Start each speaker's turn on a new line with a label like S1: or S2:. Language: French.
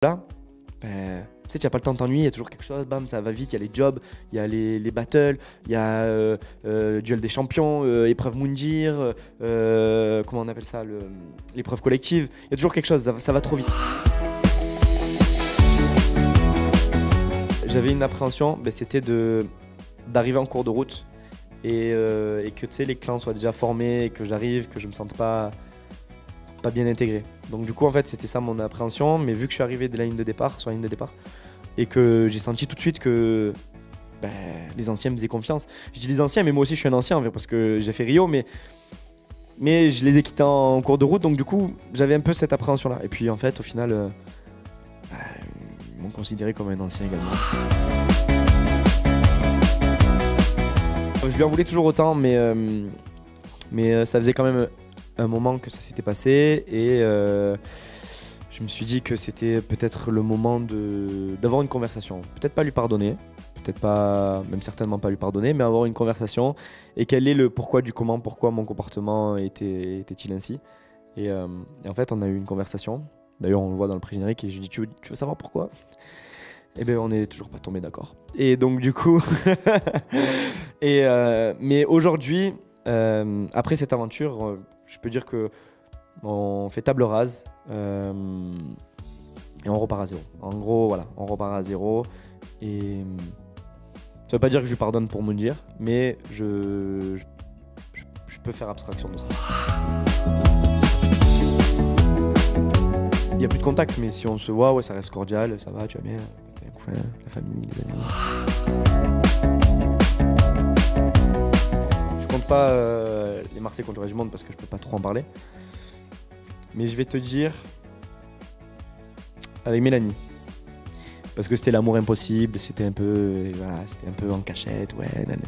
S1: Là, ben, tu sais, tu n'as pas le temps de t'ennuyer, il y a toujours quelque chose, bam, ça va vite, il y a les jobs, il y a les battles, il y a Duel des champions, épreuve Moundir, comment on appelle ça, l'épreuve collective. Il y a toujours quelque chose, ça va trop vite. J'avais une appréhension, ben, c'était d'arriver en cours de route et que tu sais, les clans soient déjà formés, et que j'arrive, que je me sente pas bien intégré. Donc du coup, en fait, c'était ça mon appréhension, mais vu que je suis arrivé de la ligne de départ, sur la ligne de départ, et que j'ai senti tout de suite que ben, les anciens me faisaient confiance. Je dis les anciens, mais moi aussi je suis un ancien en vrai, parce que j'ai fait Rio, mais je les ai quittés en cours de route, donc du coup, j'avais un peu cette appréhension-là. Et puis en fait, au final, ben, ils m'ont considéré comme un ancien également. Je lui en voulais toujours autant, mais ça faisait quand même un moment que ça s'était passé et je me suis dit que c'était peut-être le moment d'avoir une conversation. Peut-être pas lui pardonner, peut-être pas, même certainement pas lui pardonner, mais avoir une conversation et quel est le pourquoi du comment, pourquoi mon comportement était-il ainsi. Et en fait, on a eu une conversation. D'ailleurs, on le voit dans le pré-générique et je lui dis tu veux savoir pourquoi? Eh bien, on n'est toujours pas tombé d'accord. Et donc, du coup, mais aujourd'hui, après cette aventure, je peux dire que on fait table rase et on repart à zéro. En gros, voilà, on repart à zéro. Et ça veut pas dire que je lui pardonne pour me dire, mais je peux faire abstraction de ça. Il n'y a plus de contact, mais si on se voit, ouais, ça reste cordial, ça va, tu vas bien, t'as un copain, la famille, les amis. Je compte pas les Marseillais contre le reste du monde parce que je peux pas trop en parler. Mais je vais te dire avec Mélanie. Parce que c'était l'amour impossible, c'était un peu, voilà, c'était un peu en cachette, ouais, nanani.